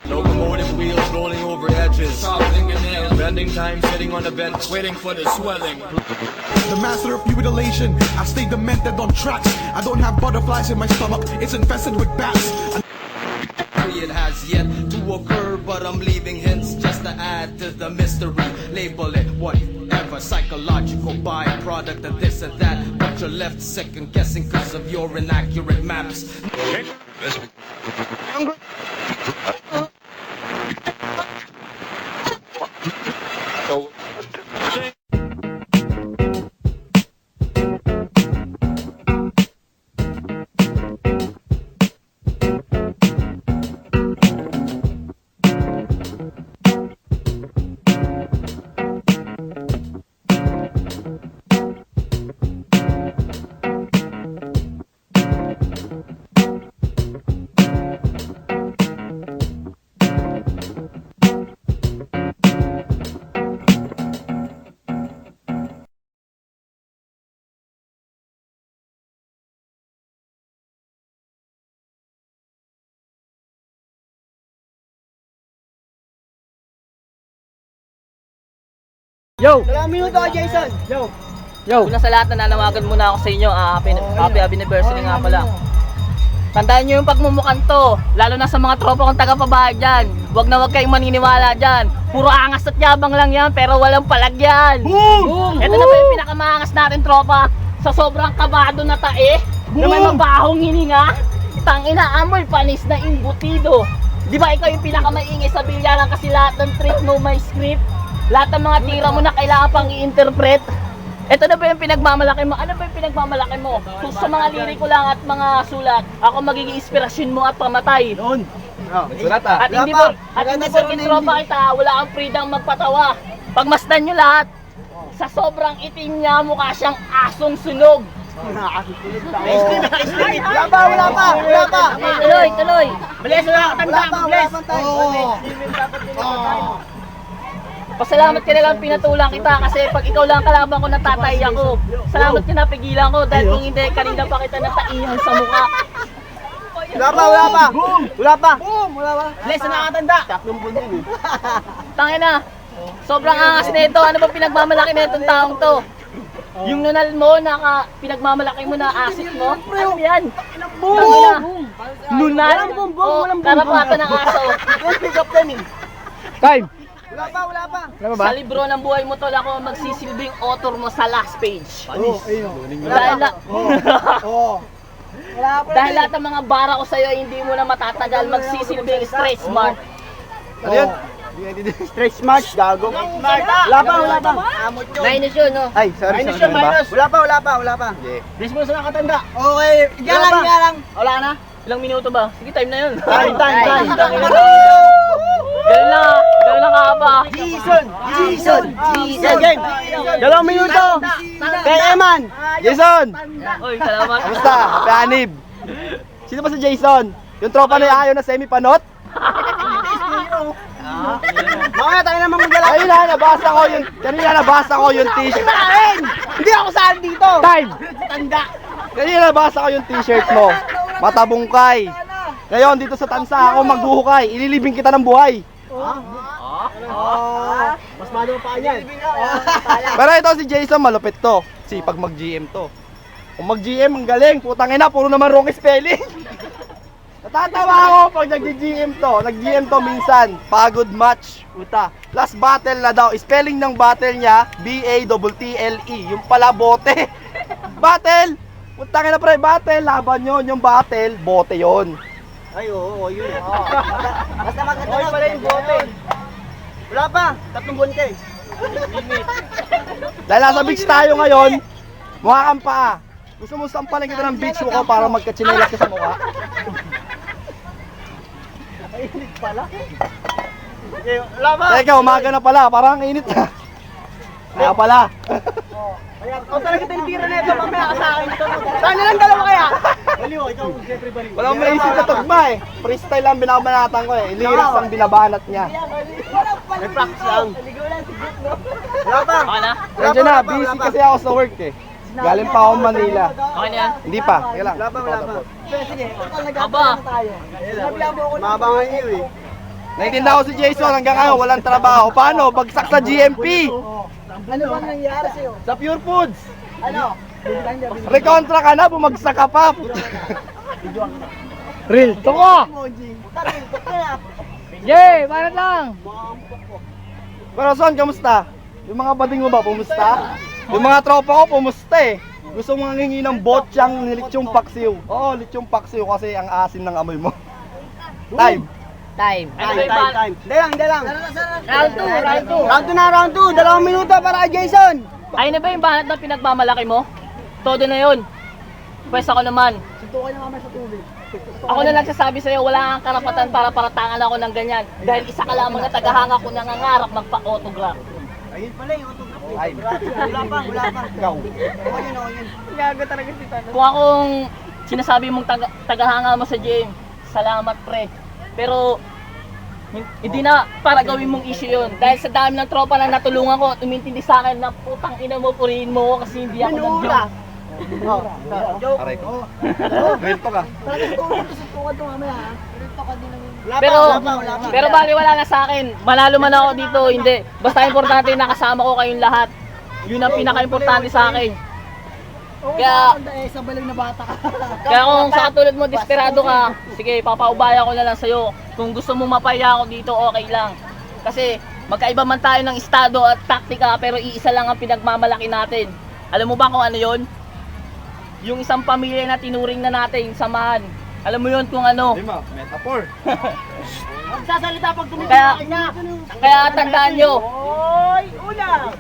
Locomotive wheels rolling over edges. Bending time sitting on the bench, waiting for the swelling. The master of mutilation. I stay demented on tracks. I don't have butterflies in my stomach. It's infested with bats. It has yet to occur, but I'm leaving hints just to add to the mystery. Label it whatever, psychological byproduct of this or that, but you're left second guessing because of your inaccurate maps. Yo! Dalawang minuto ka, Jason! Yo! Yo! Una sa lahat, nananawagan muna ako sa inyo. Happy anniversary nga pala. Tandaan nyo yung pagmumukan to. Lalo na sa mga tropa kong taga-pabahay dyan. Huwag na huwag kayong maniniwala dyan. Puro angas at yabang lang yan, pero walang palagyan. Boom! Ito na ba yung pinakamaangas natin, tropa? Sa sobrang kabado na tae, na may mabahong hininga, tangina amoy panis na imbutido. Di ba ikaw yung pinakamaingay sa bilyaran kasi lahat ng trick mo may script? Lahat ng mga tira mo na kailangan pang i-interpret. Ito na ba yung pinagmamalaki mo? Ano ba yung pinagmamalaki mo? Kung sa mga liriko lang at mga sulat, ako magiging inspirasyon mo at pamatay. Noon. Sulat At hindi porkit tropa kita, wala kang freedom magpatawa. Pagmasdan nyo lahat, sa sobrang itim niya, mukha siyang asong sunog. Wala pa! Tuloy! Bilis na katanda! Bilis! Pasalamat ka na lang pinatulang kita kasi pag ikaw lang kalaban ko natatay ako. Salamat ka na pigilan ko dahil kung hindi kanina pa kita nataihan sa mukha. Wala pa! Bilis na nakatanda! Tangina! Sobrang angas nito. Ano ba pinagmamalaki na itong taong to? Yung nunal mo, pinagmamalaki mo na asik mo? Ano yan? Tangina! Nunal? O karapatan ng aso? Time! Wala pa. Sa libro ng buhay mo tol, ako magsisilbing author mo sa last page. Dahil lahat ng mga bara ko sa'yo, hindi mo na matatagal magsisilbing stretch mark. Ano yun? Stretch march, gago. Wala pa. Minus yun, no? Ay, sorry. Wala pa. Bilis mo sa nakatanda. Okay, lang. Wala na? Ilang minuto ba? Sige, time na yun. Time. Gano'n na ka ba? Jason! Game! 2 minuto! Kay Eman! Jason! Uy, salamat. Kamusta? Happy Anib! Sino ba si Jason? Yung tropa na ayaw na semi-panot? Mga tayo naman magdala. Kanina nabasa ko yung t-shirt. Hindi ako saan dito. Time. Kanina nabasa ko yung t-shirt mo. Matabungkay. Ngayon dito sa tansa ako maghuhukay. Ililibing kita ng buhay. Mas malo pa niyan. Pero ito si Jason malupit to. Sipag mag-GM to. Kung mag-GM ang galing. Putang ina, puro naman wrong spelling. Natatawa ako pag nag-GM to. Nag-GM to minsan. Pagod match. Puta. Last battle na daw. Spelling ng battle niya, B-A-T-T-L-E. Yung pala bote. Battle! Putang ina pre, battle. Laban yun. Yung battle, bote yun. Ay, oo, yun. Basta maganda lang. Pala yung bote. Wala pa. 3 buwan ka eh. Dahil nasa beach tayo ngayon, mukha kang paa. Gusto mo sampalan kita ng beach ko para magkatsinelas ka sa mukha? Init pala. Wala pa. Teka, umaga na pala. Parang init na. Kaya pala. Ikaw talaga tinitira na ito. Mamaya ka sa akin ito. Saan nilang dalawa kaya? Baliw, ikaw Jeffrey Baliw. Walang maisip na tugma eh. Freestyle lang binabanatan ko eh. Lyrics ang binabanat niya. May practice lang. Wala pa. Okay na? Nandiyan na, busy kasi ako sa work eh. Galing pa ako Manila. Okay na yan? Hindi pa. Kaya lang. Aba. Mabangan niyo eh. Naiintindihan ko si Jason hanggang ngayon, walang trabaho. Paano? Bagsak sa GMP. Ano ba nangyari sa'yo? Sa Pure Foods. Ano? Rekontra ka na, bumagsak ka pa. Real. Toko! Jay, paano lang? Pero Son, kamusta? Yung mga bading mo ba, pumusta? Yung mga tropa ko, pumusta eh. Gusto mo nang hingi ng botsyang lechong paksiw. Oo, lechong paksiw kasi ang asin ng amoy mo. Time. Time. Hindi lang. Round 2. Round 2. 2 minuto para kay Jason. Ayun na ba yung banat na pinagmamalaki mo? Todo na yun. Pwes ako naman. Suntukan niya mamaya sa tubig. Ako na nagsasabi sa'yo, wala kang karapatan para paratangan ako ng ganyan. Dahil isa ka lamang na tagahanga ko nangangarap magpa-autograph. Ayun pala yung autograph. Time. Wala pa. Ikaw. O yun. Gago talaga si Tano. Kung akong sinasabi mong tagahanga mo sa gym, salamat pre. Pero hindi na para gawin mong issue yun. Dahil sa dami ng tropa na natulungan ko, tumintindi sa akin na putang ina mo, purihin mo ko kasi hindi ako nag-joke. Aray ko. Real to ka. Suntukan to mamaya ha. Pero baliwala na sa akin. Manalo man ako dito, hindi. Basta importante nakasama ko kayong lahat. Yun ang pinaka-importante sa akin. Kaya sabay na bata ka. Kaya kung sa katulad mo desperado ka, sige, papaubaya ko na lang sa'yo. Kung gusto mo mapaya ako dito, okay lang. Kasi magkaiba man tayo ng estado at taktika, pero iisa lang ang pinagmamalaki natin. Alam mo ba kung ano yon? Yung isang pamilya na tinuring na natin, samahan. Alam mo yon kung ano? Di ba? Metaphor. Magsasalita pag tumitiyak niya. Kaya tandaan nyo, Oy, una.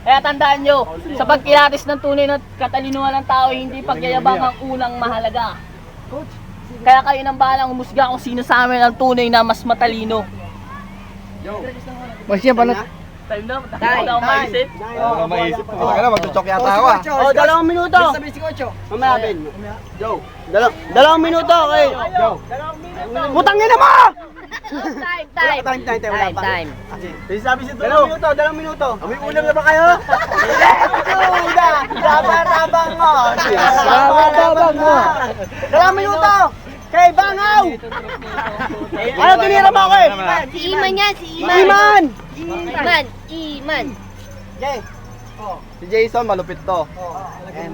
Kaya tandaan nyo, sa pagkilatis ng tunay na katalinuhan ng tao, hindi pagyayabang ang unang mahalaga. Kaya kayo nang bahalang umusga kung sino sa amin ang tunay na mas matalino. Masya pa na. Time na, takot ako maisip. Wala maisip. Wala ka na, magtuchok yata ako ah. O, 2 minuto. Sabi si Kocho. Mamaya, Ben. Joe. 2 minuto, okay. Joe. Putangin na mo! Time. Sabi si 2 minuto, 2 minuto. May ulam na ba kayo? Rabang mo. Rabang mo. 2 minuto. Kay Bangaw! Ano tinira mo ako eh? Si Iman yan, si Iman. Iman. Jay. Si Jason, malupit to.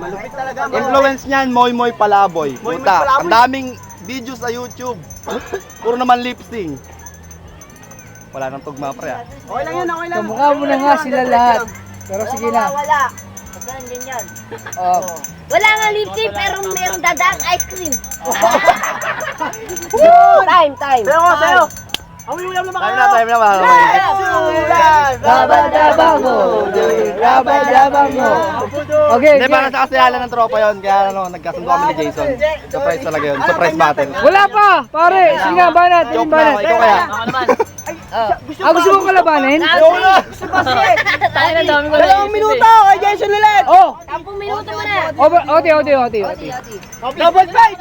Malupit talaga. Influence niyan, Moy Moy Palaboy. Moy Moy Puta, Palaboy. ang daming videos sa YouTube. Puro naman lip sync. Wala nang tugma pre ah. Okay lang yun, okay lang. Kamukha mo na nga sila lahat. Pero sige na. Wala. Magkaroon din yan. Oh. Wala nga lipstick pero meron dadaang ice cream. Time. Sa'yo. May ulam na ba kayo? Time na, wala nang maisip. Rabadabang mo. Rabadabang mo. Okay, Hindi, para sa kasayalan ng tropa yon, kaya ano, nagkasundo kami ni Jason. Surprise talaga yun, surprise battle. Wala pa, pare. Sige nga, banat. Joke na ako, ikaw kaya. Ako naman. Gusto mo kalabanin? Tayo na dami ko 2 minuto kay Jason ulit. Oh. 10 minuto mo na. Oti. Double pay.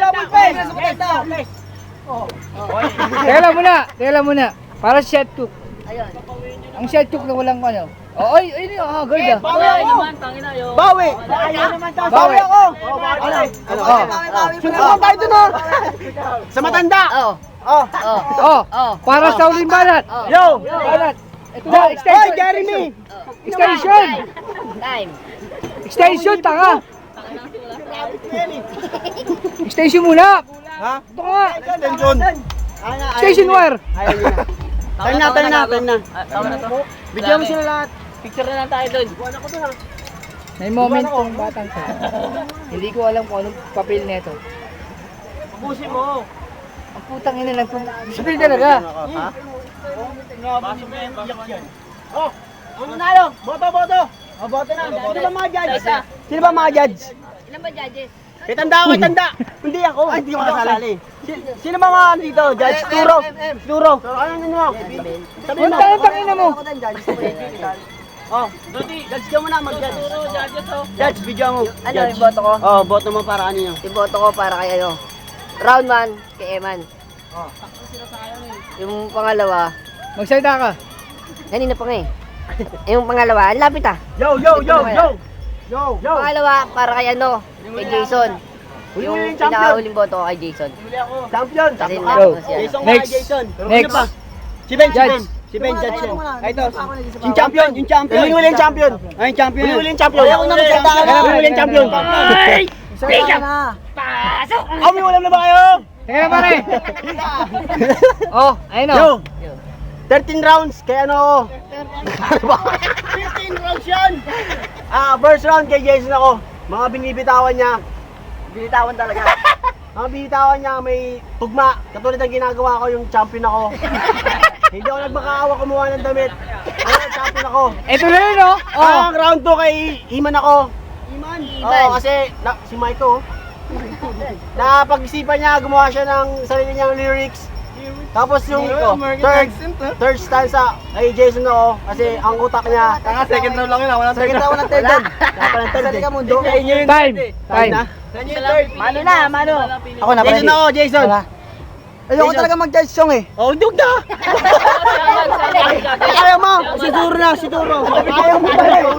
Teka lang muna. Para shot cook. Ayun. Ang shot cook na walang ano. Oh, ay, guard ah. Bawi naman, tangin na yun. Bawi. Bawi ako. Suntukan tayo dun oh. Sa matanda. Para sa uling banat. Yo. Banat. Ito na, Hoy, extension. Jeremy. Time. Extension, tanga. Extension muna. Ha? Ito nga. Extension. Extension wire. Time na. Tama na to. Bigyan mo sila lahat. Picture na lang tayo doon. May moment tong batang to. Hindi ko alam kung anong papel nito. Pusin mo. Ang putang ina lang. Display talaga. Ano nalo? Boto. Boto na. Sino ba mga judge? Sino ba mga judge? Ilan ba judges? Kay tanda. Hindi ako. Ay, hindi ko kasali. Sino ba mga dito? Judge Turo. Ano nyo? Sabi mo. Ang ina mo. Oh, judge ka muna mag-judge. Judge, video mo. Ano yung boto ko? Oh, boto mo para kanino? Yung boto ko para kay ano? Round 1 kay Eman. Yung pangalawa, Magsalita ka. kanina pa nga eh. Yung pangalawa, ang lapit ah. Yo. Pangalawa para kay ano? Kay Jason. Yung Yung champion. pinakahuling boto ko kay Jason. Champion. Kasi Go. nalabas yan. Jason Next. Jason. Next. Si Ben Judge yan. Ito, yung champion. Huli yung champion. Ay, champion. Huli yung champion. Ayaw na magsalita ka na. Huli yung champion. Ay! Pick up! Pasok! May ulam na ba kayo? Teka na pare. Oh, ayun o. Yo! 13 rounds, kaya ano ako? 15 rounds yan! First round kay Jason ako. Mga binibitawan niya. Binitawan talaga. Mga binibitawan niya may tugma. Katulad ng ginagawa ko yung champion ako. Hindi ako nagmakaawa kumuha ng damit. Champion ako. Ito na yun o. Ang round 2 kay Iman ako. Iman? Oo, kasi si Maiko. Napag-isipan niya, gumawa siya ng sarili niyang lyrics. Tapos yung third stanza kay Jason ako kasi ang utak niya. Second round lang yun, wala Second round ng third. Wala ka mundo. Time. Mano na, mano. Ako na, Jason ako, Jason. Ayoko talaga mag-judge song eh. Oh, hindi na. Ayaw mo. Siguro na, siguro. Ayaw mo pala.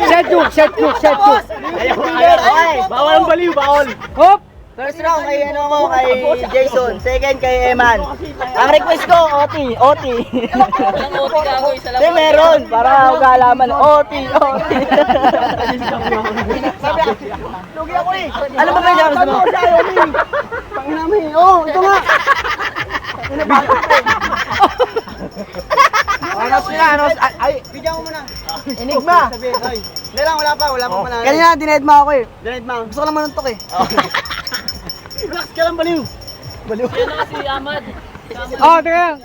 Set cook. Ayaw. Bawal ang baliw, bawal. Hop. First round kay kay Jason, second kay Eman. Ang request ko, OT. Walang OT ka ako, isa lang. Hindi, meron. Para magalaman, OT. Lugi ako eh. Ano ba yung jaros mo? Pangin namin. Ito nga. Ay, bigyan ko muna. Enigma. Hindi lang, wala pa manalo. Kanina, dinedma ako eh. Gusto ko lang manuntok eh. Relax ka lang, baliw. Yan na kasi Ahmad. Oh, teka.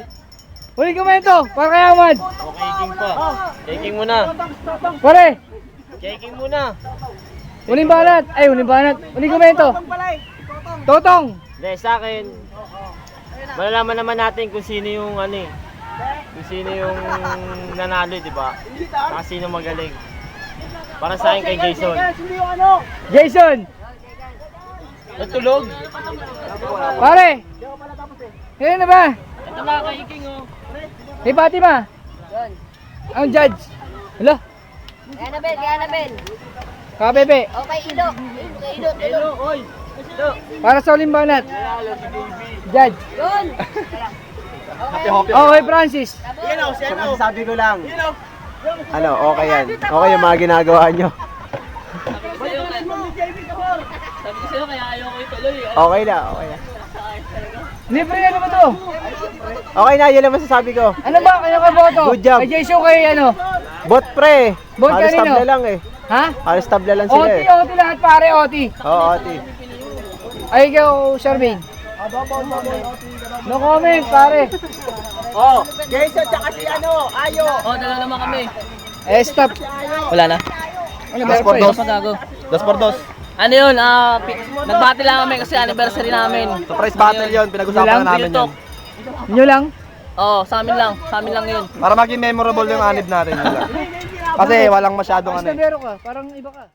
Huling komento. Para kay Ahmad. Taking muna. Pare. Taking muna. Huling banat. Huling komento. Totong. Hindi, sa akin, malalaman naman natin kung sino yung kung sino yung nanalo, di ba? Saka sino magaling. Para sa akin kay Jason. Jason. Natulog. Pare. Kailan na ba? Ito na kay Iking oh. Kay Fatima. Ang judge. Hala. Kaya na, Ben. Kabebe. Okay, Ido. Para sa huling banat. Judge. Yun. Okay, Francis. Sabi ko lang. Okay yan. Okay yung mga ginagawa nyo. Sabi ko sa'yo, kaya ayaw ko ituloy. Okay na. Libre na naman to. Okay na, yun naman sasabi ko. Ano ba? Kaya ka boto? Good job. Kay Jason kay ano? Bot pre. Bot Halos kanino? tabla lang eh. Ha? Halos tabla lang sila eh. OT lahat pare, OT. Oo, Oti. Ay, ikaw, Charmaine. No comment, pare. Jason, tsaka si Ayo. Oh, dala naman kami. Stop. Wala na. Ano, meron pa eh. Dos pa gago. 2x2. Ano yun, nagbati lang kami kasi anniversary namin. Surprise battle yun, pinag-usapan na namin yun. Nyo lang? Oo, sa amin lang yun. Para maging memorable yung anib natin yun lang. Kasi walang masyadong Basta meron ka, parang iba ka.